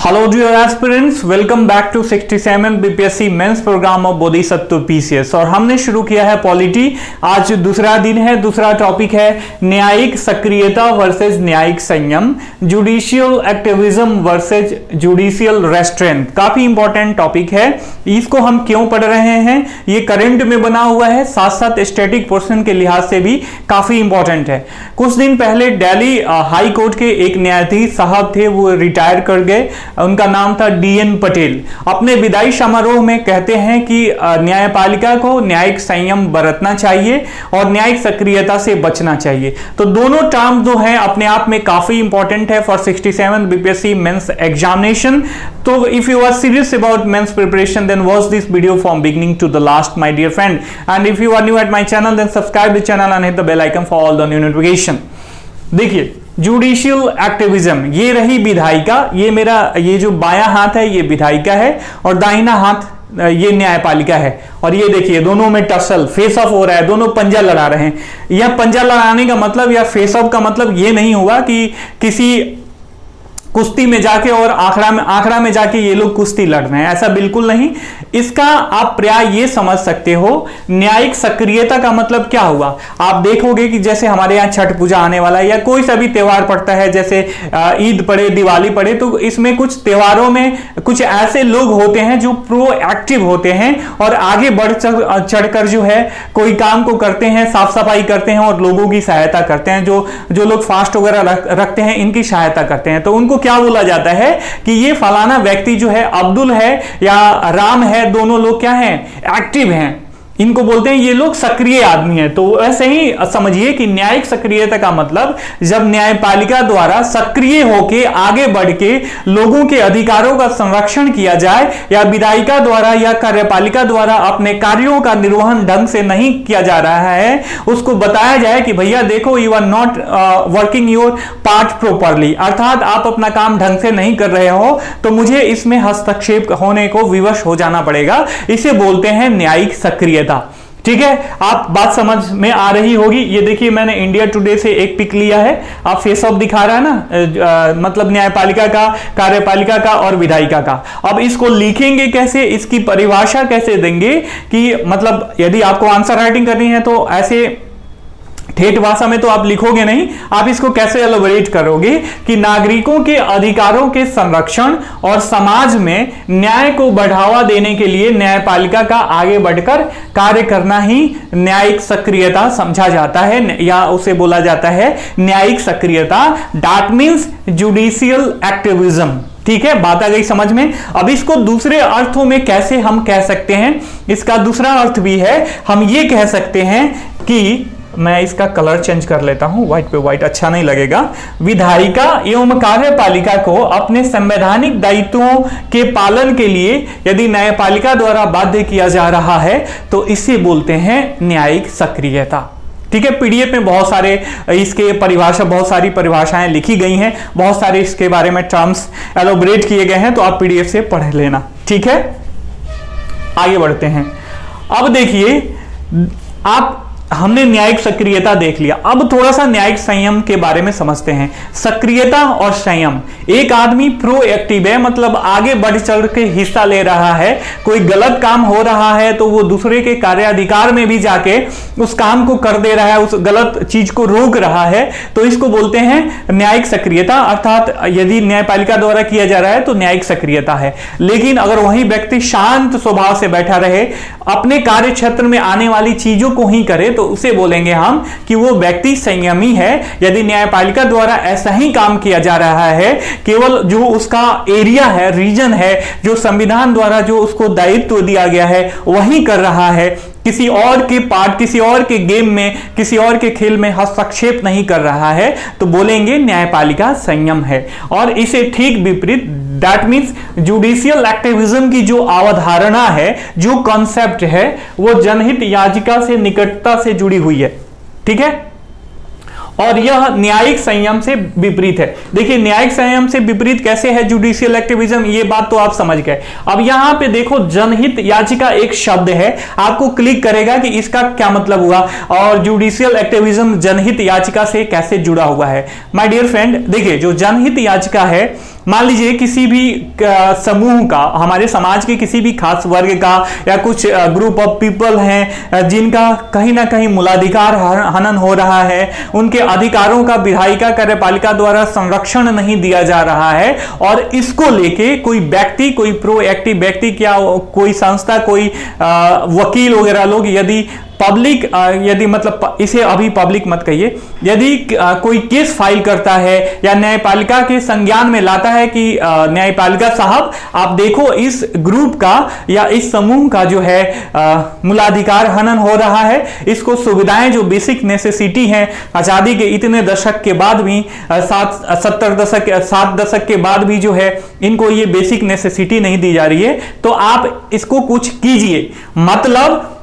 Hello dear aspirants, welcome back to 67 BPSC mains programme of Bodhisattva PCS. और हमने शुरू किया है पॉलिटी। आज दूसरा दिन है, दूसरा टॉपिक है न्यायिक सक्रियता वर्सेस न्यायिक संयम, judicial activism versus judicial restaurant. काफी इंपॉर्टेंट टॉपिक है। इसको हम क्यों पढ़ रहे हैं, ये करंट में बना हुआ है, साथ साथ स्टैटिक पोर्शन के लिहाज से भी काफी इंपॉर्टेंट है। कुछ दिन पहले दिल्ली हाई कोर्ट के एक न्यायाधीश साहब थे, वो रिटायर कर गए। उनका नाम था डीएन पटेल। अपने विदाई समारोह में कहते हैं कि न्यायपालिका को न्यायिक संयम बरतना चाहिए और न्यायिक सक्रियता से बचना चाहिए। तो दोनों टर्म जो है अपने आप में काफी इंपॉर्टेंट है फॉर 67 बीपीएससी मेंस एग्जामिनेशन। तो if you are serious about mains preparation then watch this video from beginning to the last my dear friend, and if you are new at my channel then subscribe the channel and hit the bell icon for all the new notification. देखिए, judicial activism, ये रही विधायिका, ये मेरा ये जो बायां हाथ है ये विधायिका है और दाहिना हाथ ये न्यायपालिका है। और ये देखिए दोनों में टसल फेस ऑफ हो रहा है, दोनों पंजा लड़ा रहे हैं। यह पंजा लड़ाने का मतलब या फेस ऑफ का मतलब ये नहीं हुआ कि किसी कुश्ती में जाके और आंकड़ा में जाके ये लोग कुश्ती लड़ रहे हैं, ऐसा बिल्कुल नहीं। इसका आप प्राय ये समझ सकते हो, न्यायिक सक्रियता का मतलब क्या हुआ। आप देखोगे कि जैसे हमारे यहाँ छठ पूजा आने वाला है या कोई सा भी त्योहार पड़ता है, जैसे ईद पड़े, दिवाली पड़े, तो इसमें कुछ त्योहारों में कुछ ऐसे लोग होते हैं जो प्रोएक्टिव होते हैं और आगे बढ़ चढ़कर जो है कोई काम को करते हैं, साफ सफाई करते हैं और लोगों की सहायता करते हैं। जो लोग फास्ट वगैरह रखते हैं इनकी सहायता करते हैं। तो उनको क्या बोला जाता है कि ये फलाना व्यक्ति जो है, अब्दुल है या राम है, दोनों लोग क्या हैं, एक्टिव हैं। इनको बोलते हैं ये लोग सक्रिय आदमी हैं। तो ऐसे ही समझिए कि न्यायिक सक्रियता का मतलब जब न्यायपालिका द्वारा सक्रिय होके आगे बढ़ के लोगों के अधिकारों का संरक्षण किया जाए, या विधायिका द्वारा या कार्यपालिका द्वारा अपने कार्यों का निर्वहन ढंग से नहीं किया जा रहा है, उसको बताया जाए कि भैया देखो, you are not working your part properly, अर्थात आप अपना काम ढंग से नहीं कर रहे हो, तो मुझे इसमें हस्तक्षेप होने को विवश हो जाना पड़ेगा। इसे बोलते हैं न्यायिक सक्रियता। ठीक है, आप बात समझ में आ रही होगी। ये देखिए, मैंने इंडिया टुडे से एक पिक लिया है, आप फेस ऑफ दिखा रहा है ना, मतलब न्यायपालिका का, कार्यपालिका का और विधायिका का। अब इसको लिखेंगे कैसे, इसकी परिभाषा कैसे देंगे कि मतलब यदि आपको आंसर राइटिंग करनी है तो ऐसे ठेठ भाषा में तो आप लिखोगे नहीं, आप इसको कैसे एलोबरेट करोगे कि नागरिकों के अधिकारों के संरक्षण और समाज में न्याय को बढ़ावा देने के लिए न्यायपालिका का आगे बढ़कर कार्य करना ही न्यायिक सक्रियता समझा जाता है, या उसे बोला जाता है न्यायिक सक्रियता। That means judicial activism. ठीक है, बात आ गई समझ में। अब इसको दूसरे अर्थों में कैसे हम कह सकते हैं, इसका दूसरा अर्थ भी है। हम ये कह सकते हैं कि, मैं इसका कलर चेंज कर लेता हूं, व्हाइट पे व्हाइट अच्छा नहीं लगेगा। विधायिका एवं कार्यपालिका को अपने संवैधानिक दायित्वों के पालन के लिए यदि न्यायपालिका द्वारा बाध्य किया जा रहा है तो इसे बोलते हैं न्यायिक सक्रियता। ठीक है, पीडीएफ में बहुत सारे इसके परिभाषा, बहुत सारी परिभाषाएं लिखी गई हैं, बहुत सारे इसके बारे में टर्म्स एलोबरेट किए गए हैं, तो आप पीडीएफ से पढ़ लेना। ठीक है, आगे बढ़ते हैं। अब देखिए, हमने न्यायिक सक्रियता देख लिया, अब थोड़ा सा न्यायिक संयम के बारे में समझते हैं। सक्रियता और संयम, एक आदमी प्रोएक्टिव है, मतलब आगे बढ़ चढ़ के हिस्सा ले रहा है, कोई गलत काम हो रहा है तो वो दूसरे के कार्याधिकार में भी जाके उस काम को कर दे रहा है, उस गलत चीज को रोक रहा है, तो इसको बोलते हैं न्यायिक सक्रियता। अर्थात यदि न्यायपालिका द्वारा किया जा रहा है तो न्यायिक सक्रियता है। लेकिन अगर वही व्यक्ति शांत स्वभाव से बैठा रहे, अपने कार्य क्षेत्र में आने वाली चीजों को ही करे, तो उसे बोलेंगे हम कि वो व्यक्ति संयमी है। यदि न्यायपालिका द्वारा ऐसा ही काम किया जा रहा है, केवल जो उसका एरिया है, रीजन है, जो संविधान द्वारा जो उसको दायित्व दिया गया है वही कर रहा है, किसी और के पार्ट, किसी और के गेम में, किसी और के खेल में हस्तक्षेप नहीं कर रहा है, तो बोलेंगे न्यायपालिका संयम है। और इसे ठीक विपरीत, दैट मीन्स जुडिशियल एक्टिविज्म की जो अवधारणा है, जो कॉन्सेप्ट है, वो जनहित याचिका से निकटता से जुड़ी हुई है। ठीक है, और यह न्यायिक संयम से विपरीत है। देखिए, न्यायिक संयम से विपरीत कैसे है जुडिशियल एक्टिविज्म, ये बात तो आप समझ गए। अब यहां पे देखो, जनहित याचिका एक शब्द है, आपको क्लिक करेगा कि इसका क्या मतलब हुआ और जुडिशियल एक्टिविज्म जनहित याचिका से कैसे जुड़ा हुआ है। माय डियर फ्रेंड, देखिए जो जनहित याचिका है मान लीजिए किसी भी समूह का, हमारे समाज के किसी भी खास वर्ग का या कुछ ग्रुप ऑफ पीपल हैं जिनका कहीं ना कहीं मूलाधिकार हनन हो रहा है, उनके अधिकारों का विधायिका कार्यपालिका द्वारा संरक्षण नहीं दिया जा रहा है, और इसको लेके कोई व्यक्ति, कोई प्रोएक्टिव व्यक्ति, क्या कोई संस्था, कोई वकील वगैरह लोग यदि पब्लिक, यदि मतलब इसे अभी पब्लिक मत कहिए, यदि कोई केस फाइल करता है या न्यायपालिका के संज्ञान में लाता है कि न्यायपालिका साहब आप देखो इस ग्रुप का या इस समूह का जो है मूलाधिकार हनन हो रहा है, इसको सुविधाएं जो बेसिक नेसेसिटी हैं आजादी के इतने दशक के बाद भी, 7 दशक के बाद भी जो है इनको ये बेसिक नेसेसिटी नहीं दी जा रही है, तो आप इसको कुछ कीजिए। मतलब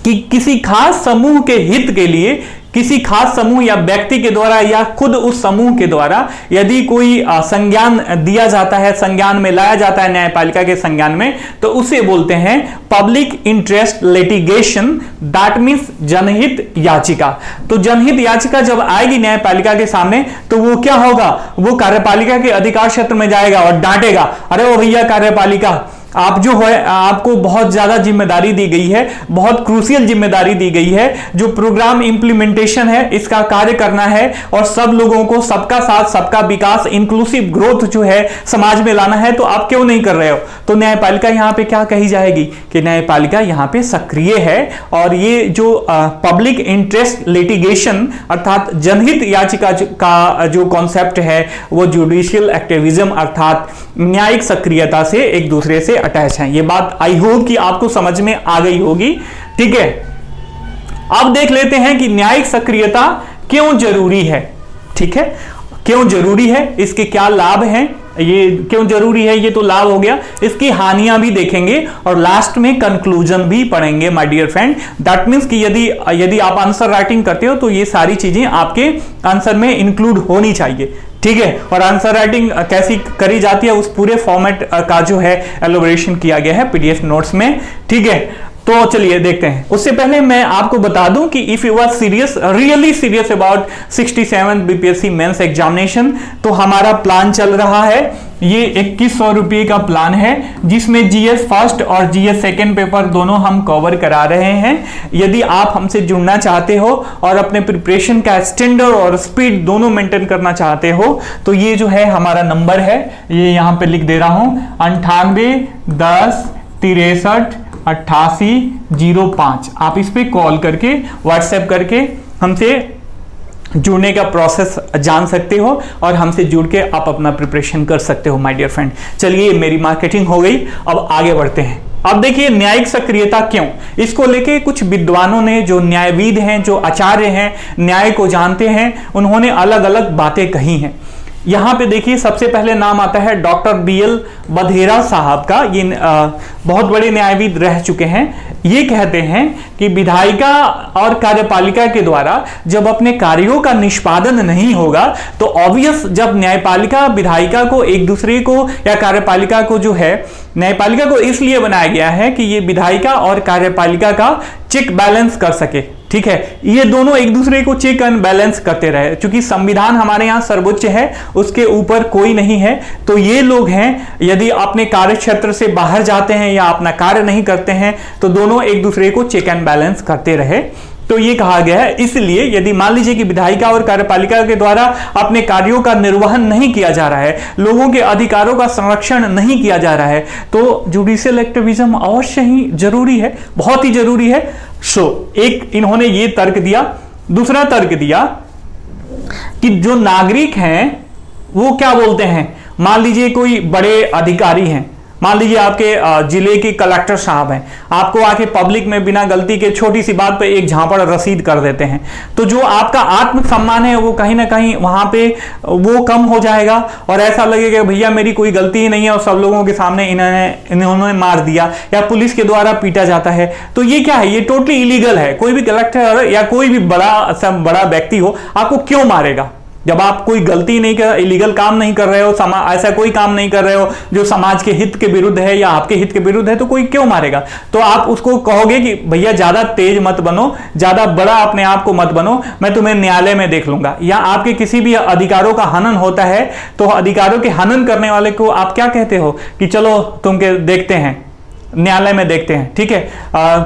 कि किसी खास समूह के हित के लिए, किसी खास समूह या व्यक्ति के द्वारा या खुद उस समूह के द्वारा यदि कोई संज्ञान दिया जाता है, संज्ञान में लाया जाता है न्यायपालिका के संज्ञान में, तो उसे बोलते हैं public interest litigation, that means जनहित याचिका। तो जनहित याचिका जब आएगी न्यायपालिका के सामने तो वो क्या होगा, वो कार्यपालिका के अधिकार क्षेत्र में जाएगा और डांटेगा, अरे ओ भैया कार्यपालिका, आप जो है, आपको बहुत ज्यादा जिम्मेदारी दी गई है, बहुत क्रूशियल जिम्मेदारी दी गई है, जो प्रोग्राम इंप्लीमेंटेशन है इसका कार्य करना है और सब लोगों को, सबका साथ सबका विकास, इंक्लूसिव ग्रोथ जो है समाज में लाना है, तो आप क्यों नहीं कर रहे हो। तो न्यायपालिका यहां पे क्या कही जाएगी कि न्यायपालिका यहां पे सक्रिय है, और ये जो पब्लिक इंटरेस्ट लिटिगेशन अर्थात जनहित याचिका का जो कॉन्सेप्ट है वो जुडिशियल एक्टिविज्म अर्थात न्यायिक सक्रियता से एक दूसरे से अटैच हैं। ये बात आई होप कि आपको समझ में आ गई होगी। ठीक है, अब देख लेते हैं कि न्यायिक सक्रियता क्यों जरूरी है। ठीक है, क्यों जरूरी है, इसके क्या लाभ हैं, ये क्यों जरूरी है, ये तो लाभ हो गया, इसकी हानियां भी देखेंगे और लास्ट में कंक्लूजन भी पढ़ेंगे my dear friend. That means कि यदि आप आंसर राइटिंग करते हो तो ये सारी चीजें आपके आंसर में इंक्लूड होनी चाहिए। ठीक है, और आंसर राइटिंग कैसी करी जाती है उस पूरे फॉर्मेट का जो है एलोबरेशन किया गया है पीडीएफ नोट्स में। ठीक है, तो चलिए देखते हैं। उससे पहले मैं आपको बता दूं कि if you are serious, really serious about 67 BPSC mains examination, तो हमारा प्लान चल रहा है, ये 2100 रुपये का प्लान है, जिसमें जीएस फर्स्ट और जीएस सेकंड पेपर दोनों हम कवर करा रहे हैं। यदि आप हमसे जुड़ना चाहते हो और अपने प्रिपरेशन का स्टैंडर्ड और स्पीड दोनों मेंटेन करना चाहते हो, तो ये जो है हमारा नंबर है, ये यहाँ पे लिख दे रहा हूं, 98 10 63 8805। आप इस पे कॉल करके, व्हाट्सएप करके हमसे जुड़ने का प्रोसेस जान सकते हो और हमसे जुड़ के आप अपना प्रिपरेशन कर सकते हो माय डियर फ्रेंड। चलिए, मेरी मार्केटिंग हो गई, अब आगे बढ़ते हैं। अब देखिए न्यायिक सक्रियता क्यों, इसको लेके कुछ विद्वानों ने, जो न्यायविद हैं, जो आचार्य हैं, न्याय को जानते हैं, उन्होंने अलग अलग बातें कही हैं। यहां पे देखिए सबसे पहले नाम आता है डॉक्टर बीएल बधेरा साहब का। ये बहुत बड़े न्यायविद रह चुके हैं। ये कहते हैं कि विधायिका और कार्यपालिका के द्वारा जब अपने कार्यों का निष्पादन नहीं होगा, तो ऑब्वियस जब न्यायपालिका विधायिका को एक दूसरे को या कार्यपालिका को जो है, न्यायपालिका को इसलिए बनाया गया है कि ये विधायिका और कार्यपालिका का चेक बैलेंस कर सके। ठीक है, ये दोनों एक दूसरे को चेक एंड बैलेंस करते रहे। क्योंकि संविधान हमारे यहाँ सर्वोच्च है, उसके ऊपर कोई नहीं है, तो ये लोग हैं, यदि अपने कार्य क्षेत्र से बाहर जाते हैं या अपना कार्य नहीं करते हैं, तो दोनों एक दूसरे को चेक एंड बैलेंस करते रहे। तो ये कहा गया है। इसलिए यदि मान लीजिए कि विधायिका और कार्यपालिका के द्वारा अपने कार्यों का निर्वहन नहीं किया जा रहा है, लोगों के अधिकारों का संरक्षण नहीं किया जा रहा है, तो जुडिशियल एक्टिविज्म अवश्य ही जरूरी है, बहुत ही जरूरी है। एक इन्होंने ये तर्क दिया। दूसरा तर्क दिया कि जो नागरिक हैं वो क्या बोलते हैं, मान लीजिए कोई बड़े अधिकारी हैं, मान लीजिए आपके जिले के कलेक्टर साहब हैं, आपको आके पब्लिक में बिना गलती के छोटी सी बात पे एक झापड़ रसीद कर देते हैं, तो जो आपका आत्मसम्मान है वो कहीं ना कहीं वहां पे वो कम हो जाएगा और ऐसा लगेगा भैया मेरी कोई गलती ही नहीं है और सब लोगों के सामने इन्होंने मार दिया या पुलिस के द्वारा पीटा जाता है। तो ये क्या है, ये टोटली इलीगल है। कोई भी कलेक्टर या कोई भी बड़ा व्यक्ति हो आपको क्यों मारेगा, जब आप कोई गलती नहीं कर, इलीगल काम नहीं कर रहे हो, ऐसा कोई काम नहीं कर रहे हो जो समाज के हित के विरुद्ध है या आपके हित के विरुद्ध है, तो कोई क्यों मारेगा? तो आप उसको कहोगे कि भैया ज्यादा तेज मत बनो, ज्यादा बड़ा अपने आप को मत बनो, मैं तुम्हें न्यायालय में देख लूंगा। या आपके किसी भी अधिकारों का हनन होता है तो अधिकारों के हनन करने वाले को आप क्या कहते हो कि चलो तुमके देखते हैं, न्यायालय में देखते हैं, ठीक है,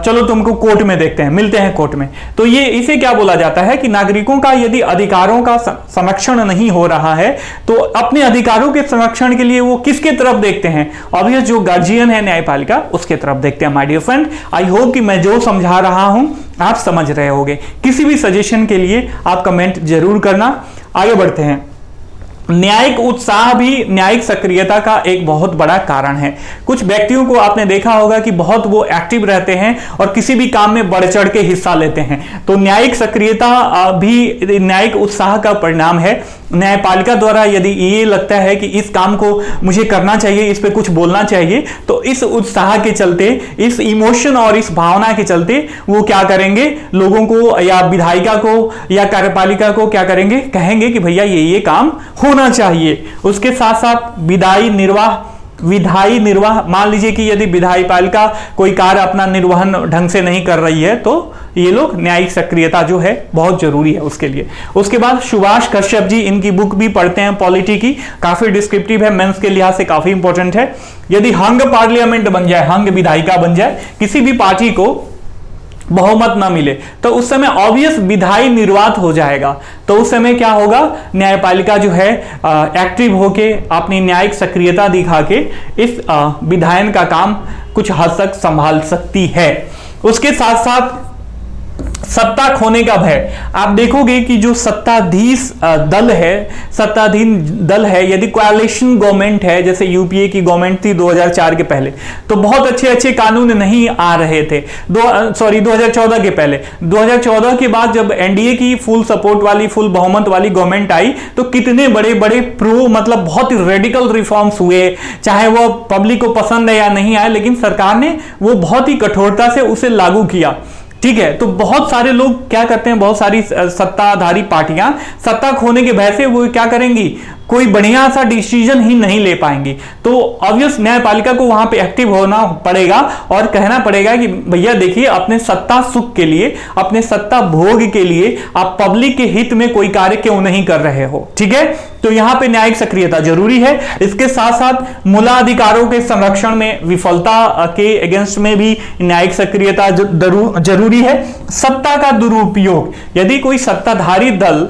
चलो तुमको कोर्ट में देखते हैं, मिलते हैं कोर्ट में। तो ये इसे क्या बोला जाता है कि नागरिकों का यदि अधिकारों का संरक्षण नहीं हो रहा है तो अपने अधिकारों के संरक्षण के लिए वो किसके तरफ देखते हैं? ऑब्वियस जो गार्जियन है न्यायपालिका, उसके तरफ देखते हैं। My dear friend, I hope कि मैं जो समझा रहा हूं आप समझ रहे होंगे। किसी भी सजेशन के लिए आप कमेंट जरूर करना। आगे बढ़ते हैं। न्यायिक उत्साह भी न्यायिक सक्रियता का एक बहुत बड़ा कारण है। कुछ व्यक्तियों को आपने देखा होगा कि बहुत वो एक्टिव रहते हैं और किसी भी काम में बढ़ चढ़ के हिस्सा लेते हैं। तो न्यायिक सक्रियता भी न्यायिक उत्साह का परिणाम है। न्यायपालिका द्वारा यदि ये लगता है कि इस काम को मुझे करना चाहिए, इस पे कुछ बोलना चाहिए, तो इस उत्साह के चलते, इस इमोशन और इस भावना के चलते वो क्या करेंगे, लोगों को या विधायिका को या कार्यपालिका को क्या करेंगे, कहेंगे कि भैया ये काम होना चाहिए। उसके साथ साथ विधायी निर्वाह, मान लीजिए कि यदि विधायी पालिका कोई कार्य अपना निर्वहन ढंग से नहीं कर रही है तो ये लोग न्यायिक सक्रियता जो है बहुत जरूरी है उसके लिए। उसके बाद सुभाष कश्यप जी, इनकी बुक भी पढ़ते हैं पॉलिटी की, काफी डिस्क्रिप्टिव है, मेंस के लिहाज से काफी इंपॉर्टेंट है। यदि हंग पार्लियामेंट बन जाए, हंग विधायिका बन जाए, किसी भी पार्टी को बहुमत ना मिले तो उस समय ऑब्वियस विधायी निर्वात हो जाएगा। तो उस समय क्या होगा, न्यायपालिका जो है एक्टिव होके अपनी न्यायिक सक्रियता दिखा के इस विधायन का काम कुछ हद तक संभाल सकती है। उसके साथ साथ सत्ता खोने का भय, आप देखोगे कि जो सत्ताधीश दल है, यदि कोएलिशन गवर्नमेंट है, जैसे यूपीए की गवर्नमेंट थी 2004 के पहले, तो बहुत अच्छे कानून नहीं आ रहे थे। 2014 के पहले, 2014 के बाद जब एनडीए की फुल सपोर्ट वाली, फुल बहुमत वाली गवर्नमेंट आई तो कितने बड़े बड़े मतलब बहुत ही रेडिकल रिफॉर्म्स हुए, चाहे वो पब्लिक को पसंद है या नहीं आए, लेकिन सरकार ने वो बहुत ही कठोरता से उसे लागू किया। ठीक है, तो बहुत सारे लोग क्या करते हैं, बहुत सारी सत्ताधारी पार्टियां सत्ता खोने के भय से वो क्या करेंगी, कोई बढ़िया सा डिसीजन ही नहीं ले पाएंगी। तो ऑब्वियस न्यायपालिका को वहां पे एक्टिव होना पड़ेगा और कहना पड़ेगा कि भैया देखिए, अपने सत्ता सुख के लिए, अपने सत्ता भोग के लिए आप पब्लिक के हित में कोई कार्य क्यों नहीं कर रहे हो। ठीक है, तो यहां पे न्यायिक सक्रियता जरूरी है। इसके साथ साथ मूलाधिकारों के संरक्षण में विफलता के अगेंस्ट में भी न्यायिक सक्रियता जरूरी है। सत्ता का दुरुपयोग, यदि कोई सत्ताधारी दल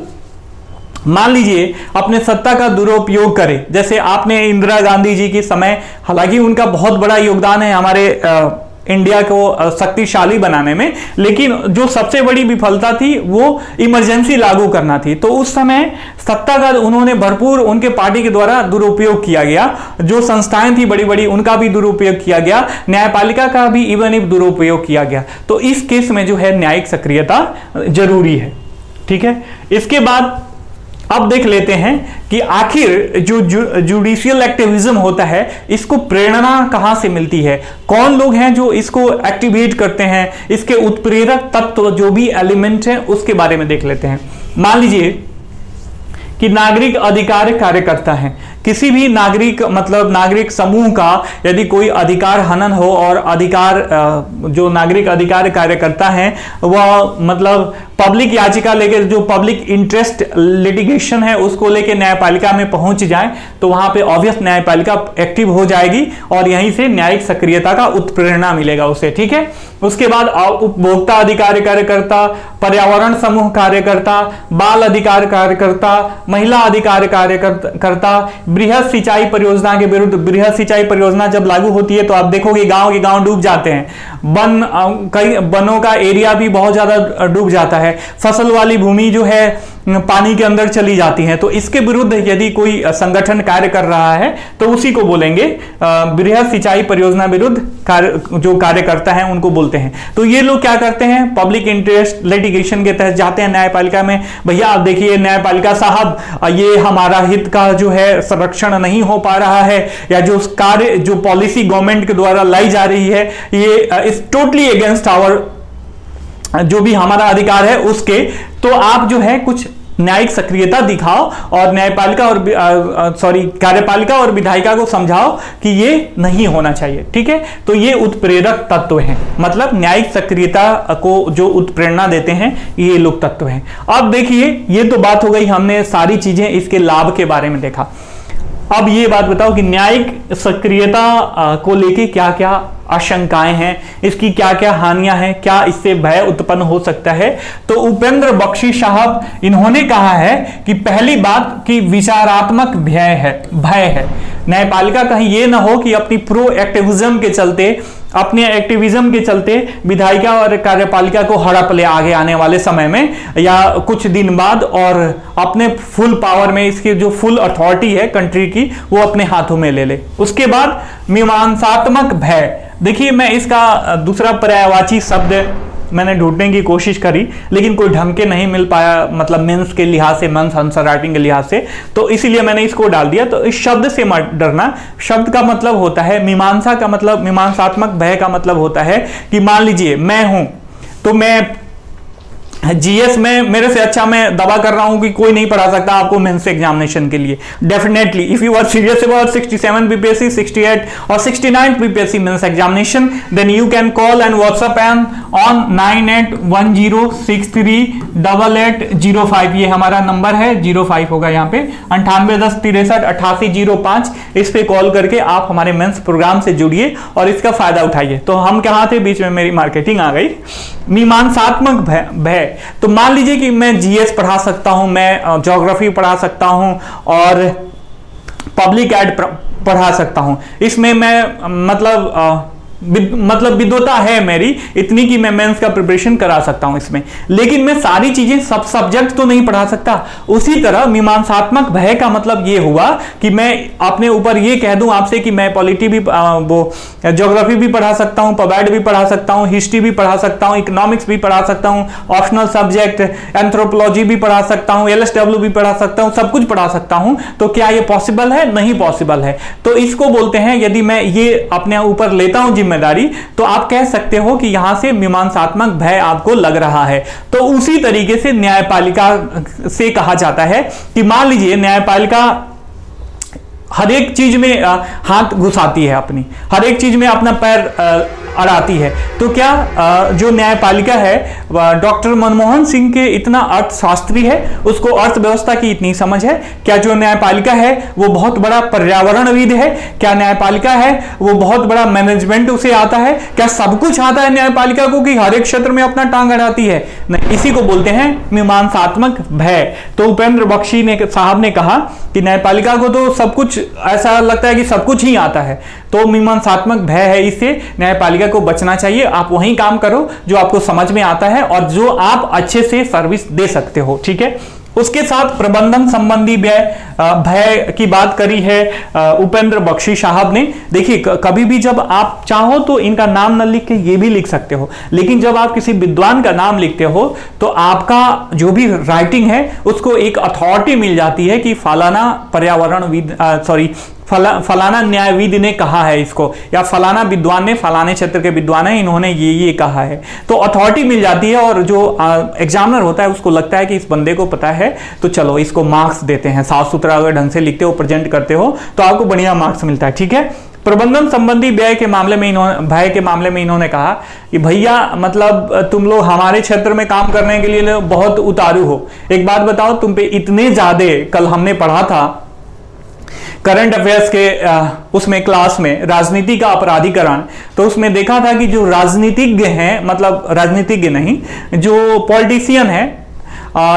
मान लीजिए अपने सत्ता का दुरुपयोग करे, जैसे आपने इंदिरा गांधी जी के समय, हालांकि उनका बहुत बड़ा योगदान है हमारे इंडिया को शक्तिशाली बनाने में, लेकिन जो सबसे बड़ी विफलता थी वो इमरजेंसी लागू करना थी। तो उस समय सत्ता का उन्होंने भरपूर, उनके पार्टी के द्वारा दुरुपयोग किया गया। जो संस्थाएं थी बड़ी बड़ी, उनका भी दुरुपयोग किया गया, न्यायपालिका का भी इवन दुरुपयोग किया गया। तो इस केस में जो है न्यायिक सक्रियता जरूरी है। ठीक है, इसके बाद अब देख लेते हैं कि आखिर जो जुडिशियल एक्टिविज्म होता है, इसको प्रेरणा कहां से मिलती है, कौन लोग हैं जो इसको एक्टिवेट करते हैं, इसके उत्प्रेरक तत्व जो भी एलिमेंट हैं उसके बारे में देख लेते हैं। मान लीजिए कि नागरिक अधिकार कार्यकर्ता हैं, किसी भी नागरिक मतलब नागरिक समूह का यदि कोई अधिकार हनन हो और जो नागरिक अधिकार कार्यकर्ता हैं वह मतलब पब्लिक याचिका लेकर, जो पब्लिक इंटरेस्ट लिटिगेशन है उसको लेकर न्यायपालिका में पहुंच जाए, तो वहां पे ऑब्वियस न्यायपालिका एक्टिव हो जाएगी और यहीं से न्यायिक सक्रियता का उत्प्रेरणा मिलेगा उसे। ठीक है, उसके बाद उपभोक्ता अधिकार कार्यकर्ता, पर्यावरण समूह कार्यकर्ता, बाल अधिकार कार्यकर्ता, महिला अधिकार कार्यकर्ता, बृहद सिंचाई परियोजना के विरुद्ध, बृहद सिंचाई परियोजना जब लागू होती है तो आप देखोगे गांव के गांव डूब जाते हैं, कई वनों का एरिया भी बहुत ज्यादा डूब जाता है, फसल वाली भूमि जो है पानी के अंदर चली जाती है। तो इसके विरुद्ध यदि कोई संगठन कार्य कर रहा है तो उसी को बोलेंगे बृहद सिंचाई परियोजना विरुद्ध जो कार्यकर्ता हैं उनको बोलते हैं। तो ये लोग क्या करते हैं, पब्लिक इंटरेस्ट लिटिगेशन के तहत जाते हैं न्यायपालिका में, भैया आप देखिए न्यायपालिका साहब, ये हमारा हित का जो है संरक्षण नहीं हो पा रहा है, या जो कार्य, जो पॉलिसी गवर्नमेंट के द्वारा लाई जा रही है, ये इज टोटली अगेंस्ट आवर, जो भी हमारा अधिकार है उसके, तो आप जो है कुछ न्यायिक सक्रियता दिखाओ और न्यायपालिका और कार्यपालिका और विधायिका को समझाओ कि ये नहीं होना चाहिए। ठीक है, तो ये उत्प्रेरक तत्व हैं, मतलब न्यायिक सक्रियता को जो उत्प्रेरणा देते हैं ये लोग तत्व हैं। अब देखिए, ये तो बात हो गई, हमने सारी चीजें इसके लाभ के बारे में देखा। अब ये बात बताओ कि न्यायिक सक्रियता को लेके क्या क्या आशंकाएं हैं, इसकी क्या क्या हानियां हैं, क्या इससे भय उत्पन्न हो सकता है। तो उपेंद्र बख्शी साहब इन्होंने कहा है कि पहली बात कि विचारात्मक भय है। न्यायपालिका कहीं ये ना हो कि अपनी प्रोएक्टिविज्म के चलते विधायिका और कार्यपालिका को हड़प ले आगे आने वाले समय में या कुछ दिन बाद, और अपने फुल पावर में इसकी जो फुल अथॉरिटी है कंट्री की वो अपने हाथों में ले ले। उसके बाद मीमांसात्मक भय, देखिए मैं इसका दूसरा पर्यायवाची शब्द मैंने ढूंढने की कोशिश करी लेकिन कोई ढंग के नहीं मिल पाया, मतलब मेंस के लिहाज से, मेंस आंसर राइटिंग के लिहाज से, तो इसीलिए मैंने इसको डाल दिया। तो इस शब्द से मत डरना। शब्द का मतलब होता है मीमांसा का मतलब, मीमांसात्मक भय का मतलब होता है कि मान लीजिए मैं हूं, तो मैं जीएस में मेरे से अच्छा मैं दावा कर रहा हूं कि कोई नहीं पढ़ा सकता आपको मेंस एग्जामिनेशन के लिए। Definitely if you are serious about 67 BPSC, 68 और 69 BPSC mains examination, then you can call and WhatsApp and on 9810638805। ये हमारा नंबर है, 05 होगा यहाँ पे 9810638805। इस पे कॉल करके आप हमारे मेंस प्रोग्राम से जुड़िए और इसका फायदा उठाइए। तो हम कहाँ थे, बीच में मेरी मार्केटिंग आ गई। मीमांसात्मक भय, तो मान लीजिए कि मैं जीएस पढ़ा सकता हूं, मैं ज्योग्राफी पढ़ा सकता हूं और पब्लिक एड पढ़ा सकता हूं। इसमें मैं मतलब विद्वता है मेरी इतनी कि मैं मेंस का प्रिपरेशन करा सकता हूं इसमें, लेकिन मैं सारी चीजें सब सब्जेक्ट तो नहीं पढ़ा सकता। उसी तरह मीमांसात्मक भय का मतलब ये हुआ कि मैं अपने ऊपर ये कह दूं आपसे कि मैं पॉलिटी भी ज्योग्राफी भी पढ़ा सकता हूं, पबैड भी पढ़ा सकता हूं, हिस्ट्री भी पढ़ा सकता हूं, इकोनॉमिक्स भी पढ़ा सकता हूं, ऑप्शनल सब्जेक्ट एंथ्रोपोलॉजी भी पढ़ा सकता हूं, एलएसडब्ल्यू भी पढ़ा सकता हूं, सब कुछ पढ़ा सकता हूं। तो क्या ये पॉसिबल है? नहीं पॉसिबल है। तो इसको बोलते हैं, यदि मैं ये अपने ऊपर लेता हूं जिम्मेदारी, तो आप कह सकते हो कि यहां से मीमांसात्मक भय आपको लग रहा है। तो उसी तरीके से न्यायपालिका से कहा जाता है कि मान लीजिए न्यायपालिका हर एक चीज में हाथ घुसाती है, अपनी हर एक चीज में अपना पैर अड़ाती है। तो क्या जो न्यायपालिका है डॉक्टर मनमोहन सिंह के इतना अर्थशास्त्री है, उसको अर्थव्यवस्था की इतनी समझ है? क्या जो न्यायपालिका है वो बहुत बड़ा पर्यावरणविद है? क्या न्यायपालिका है वो बहुत बड़ा मैनेजमेंट उसे आता है? क्या सब कुछ आता है न्यायपालिका को कि हर एक क्षेत्र में अपना टांग अड़ाती है? नहीं, इसी को बोलते हैं मीमांसात्मक भय। तो उपेंद्र बख्शी साहब ने कहा कि न्यायपालिका को तो सब कुछ ऐसा लगता है कि सब कुछ ही आता है, तो मीमांसात्मक भय है, इससे न्यायपालिका को बचना चाहिए। आप वही काम करो जो आपको समझ में आता है और जो आप अच्छे से सर्विस दे सकते हो। ठीक है, उसके साथ प्रबंधन संबंधी भय की बात करी है उपेंद्र बख्शी साहब ने। देखिए, कभी भी जब आप चाहो तो इनका नाम न लिख के ये भी लिख सकते हो, लेकिन जब आप किसी विद्वान का नाम लिखते हो तो आपका जो भी राइटिंग है उसको एक अथॉरिटी मिल जाती है कि फलाना फलाना न्यायविद ने कहा है इसको, या फलाना विद्वान ने, फलाने क्षेत्र के विद्वान है, इन्होंने ये कहा है। तो अथॉरिटी मिल जाती है और जो एग्जामिनर होता है उसको लगता है कि इस बंदे को पता है, तो चलो इसको मार्क्स देते हैं। साफ सुथरा अगर ढंग से लिखते हो, प्रेजेंट करते हो तो आपको बढ़िया मार्क्स मिलता है। ठीक है, प्रबंधन संबंधी भय के मामले में इन्होंने कहा कि भैया मतलब तुम लोग हमारे क्षेत्र में काम करने के लिए बहुत उतारू हो। एक बात बताओ, तुम पे इतने ज्यादा, कल हमने पढ़ा था करंट अफेयर्स के उसमें क्लास में राजनीति का अपराधीकरण, तो उसमें देखा था कि जो राजनीतिज्ञ हैं, मतलब राजनीतिज्ञ नहीं, जो पॉलिटिशियन है,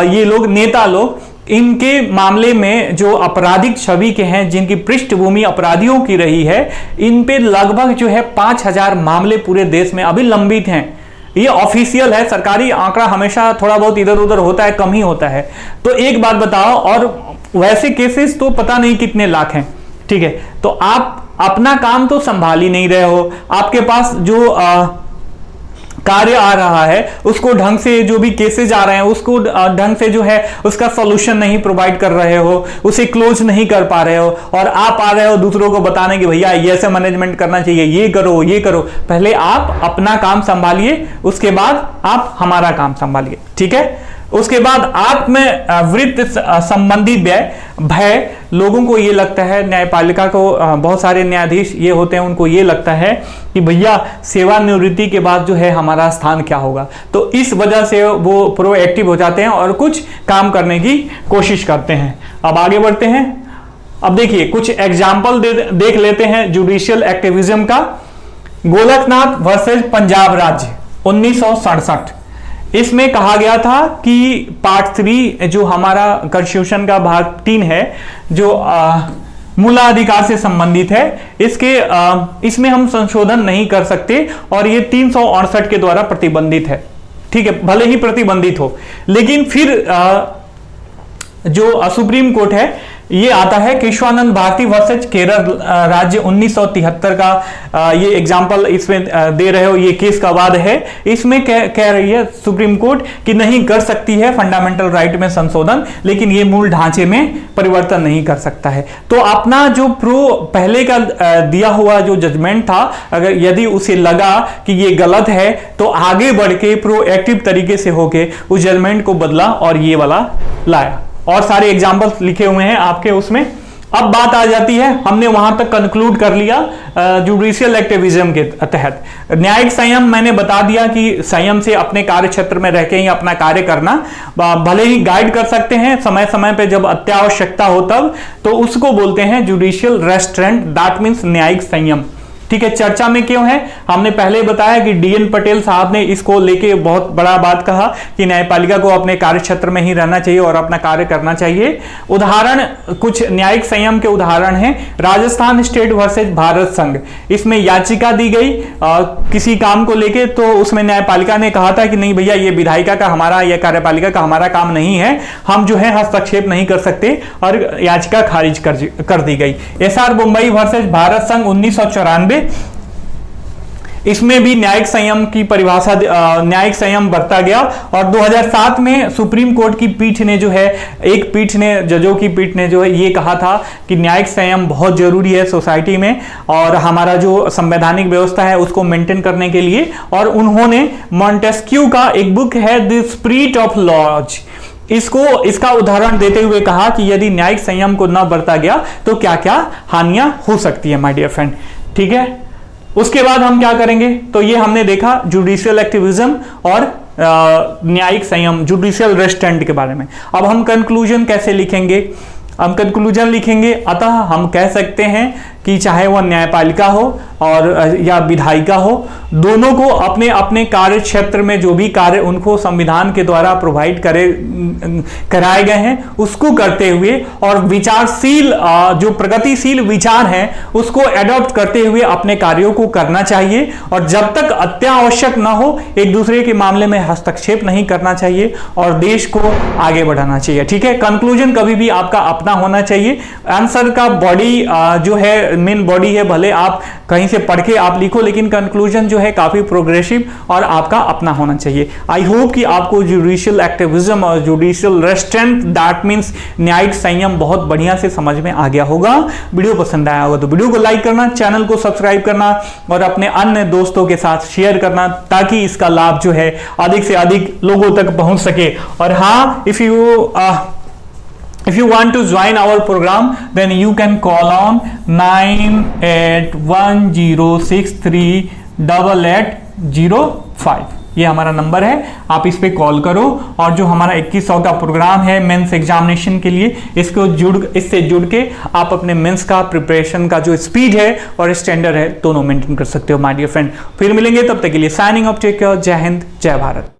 ये लोग नेता लोग, इनके मामले में जो आपराधिक छवि के हैं, जिनकी पृष्ठभूमि अपराधियों की रही है, इन पे लगभग जो है 5000 मामले पूरे देश में अभी लंबित हैं। ये ऑफिशियल है, सरकारी आंकड़ा हमेशा थोड़ा बहुत इधर उधर होता है, कम ही होता है। तो एक बात बताओ, और वैसे केसेस तो पता नहीं कितने लाख हैं। ठीक है, तो आप अपना काम तो संभाल ही नहीं रहे हो, आपके पास जो कार्य आ रहा है उसको ढंग से, जो भी केसेस आ रहे हैं उसको ढंग से जो है उसका सॉल्यूशन नहीं प्रोवाइड कर रहे हो, उसे क्लोज नहीं कर पा रहे हो, और आप आ रहे हो दूसरों को बताने कि भैया ये ऐसे मैनेजमेंट करना चाहिए, ये करो ये करो। पहले आप अपना काम संभालिए, उसके बाद आप हमारा काम संभालिए। ठीक है, उसके बाद आत्मवृत्त संबंधी भय, लोगों को ये लगता है, न्यायपालिका को बहुत सारे न्यायाधीश ये होते हैं, उनको ये लगता है कि भैया सेवानिवृत्ति के बाद जो है हमारा स्थान क्या होगा, तो इस वजह से वो प्रोएक्टिव हो जाते हैं और कुछ काम करने की कोशिश करते हैं। अब आगे बढ़ते हैं। अब देखिए कुछ एग्जाम्पल देख लेते हैं जुडिशियल एक्टिविज्म का। गोलकनाथ वर्सेस पंजाब राज्य 1967, इसमें कहा गया था कि पार्ट 3 जो हमारा कॉन्स्टिट्यूशन का भाग 3 है, जो मूलाधिकार से संबंधित है, इसमें हम संशोधन नहीं कर सकते और ये 368 के द्वारा प्रतिबंधित है। ठीक है, भले ही प्रतिबंधित हो, लेकिन फिर जो सुप्रीम कोर्ट है ये आता है केशवानंद भारती वर्सेस केरल राज्य 1973 का, ये एग्जाम्पल इसमें दे रहे हो, ये केस का वाद है। इसमें कह रही है सुप्रीम कोर्ट कि नहीं कर सकती है फंडामेंटल राइट में संशोधन, लेकिन ये मूल ढांचे में परिवर्तन नहीं कर सकता है। तो अपना जो पहले का दिया हुआ जो जजमेंट था, अगर यदि उसे लगा कि ये गलत है तो आगे बढ़ के प्रोएक्टिव तरीके से होके उस जजमेंट को बदला और ये वाला लाया, और सारे एग्जाम्पल्स लिखे हुए हैं आपके उसमें। अब बात आ जाती है, हमने वहां तक कंक्लूड कर लिया जुडिशियल एक्टिविज्म के तहत। न्यायिक संयम मैंने बता दिया कि संयम से अपने कार्य क्षेत्र में रह के ही अपना कार्य करना, भले ही गाइड कर सकते हैं समय समय पे जब अत्यावश्यकता हो तब, तो उसको बोलते हैं जुडिशियल रेस्ट्रेंट, दैट मीन्स न्यायिक संयम। ठीक है, चर्चा में क्यों है, हमने पहले बताया कि डीएन पटेल साहब ने इसको लेके बहुत बड़ा बात कहा कि न्यायपालिका को अपने कार्य क्षेत्र में ही रहना चाहिए और अपना कार्य करना चाहिए। उदाहरण, कुछ न्यायिक संयम के उदाहरण हैं। राजस्थान स्टेट वर्सेस भारत संघ, इसमें याचिका दी गई किसी काम को लेके, तो उसमें न्यायपालिका ने कहा था कि नहीं भैया ये विधायिका का हमारा या कार्यपालिका का हमारा काम नहीं है, हम जो है हस्तक्षेप नहीं कर सकते, और याचिका खारिज कर दी गई। एसआर मुंबई वर्सेस भारत संघ 1994, इसमें भी न्यायिक संयम की परिभाषा, न्यायिक संयम बरता गया, और 2007 में सुप्रीम कोर्ट की पीठ ने जो है, एक पीठ ने, जजों की पीठ ने जो है ये कहा था कि न्यायिक संयम बहुत जरूरी है सोसाइटी में और हमारा जो संवैधानिक व्यवस्था है उसको मेंटेन करने के लिए। और उन्होंने मॉन्टेस्क्यू का एक बुक है द स्पिरिट ऑफ लॉज, इसका उदाहरण देते हुए कहा कि यदि न्यायिक संयम को न बरता गया तो क्या क्या हानियां हो सकती है माय डियर फ्रेंड। ठीक है, उसके बाद हम क्या करेंगे, तो ये हमने देखा जुडिशियल एक्टिविज्म और न्यायिक संयम, जुडिशियल रेस्ट्रेंट के बारे में। अब हम कंक्लूजन कैसे लिखेंगे, हम कंक्लूजन लिखेंगे, अतः हम कह सकते हैं कि चाहे वह न्यायपालिका हो और या विधायिका हो, दोनों को अपने अपने कार्य क्षेत्र में जो भी कार्य उनको संविधान के द्वारा प्रोवाइड कराए गए हैं उसको करते हुए, और विचारशील जो प्रगतिशील विचार हैं उसको एडॉप्ट करते हुए अपने कार्यों को करना चाहिए, और जब तक अत्यावश्यक ना हो एक दूसरे के मामले में हस्तक्षेप नहीं करना चाहिए और देश को आगे बढ़ाना चाहिए। ठीक है, कंक्लूजन कभी भी आपका अपना होना चाहिए। आंसर का बॉडी जो है, मेन बॉडी है, भले आप कहीं से पढ़ के आप लिखो, लेकिन कंक्लूजन जो है काफी प्रोग्रेसिव और आपका अपना होना चाहिए। आई होप कि आपको जुडिशियल एक्टिविज्म और जुडिशियल रेस्ट्रेंट, दैट मींस न्यायिक संयम, बहुत बढ़िया से समझ में आ गया होगा। वीडियो पसंद आया होगा तो वीडियो को लाइक करना, चैनल को सब्सक्राइब करना और अपने अन्य दोस्तों के साथ शेयर करना, ताकि इसका लाभ जो है अधिक से अधिक लोगों तक पहुंच सके। और हाँ, if you want to join our program, then you can call on 9810638805। ये हमारा नंबर है, आप इस पे कॉल करो। और जो हमारा 2100 का प्रोग्राम है मेंस एग्जामिनेशन के लिए, इससे जुड़ के आप अपने मेंस का प्रिपरेशन का जो स्पीड है और स्टैंडर्ड है दोनों मेंटेन कर सकते हो माय डियर फ्रेंड। फिर मिलेंगे, तब तक के लिए साइनिंग ऑफ, टेक केयर, जय हिंद, जय भारत।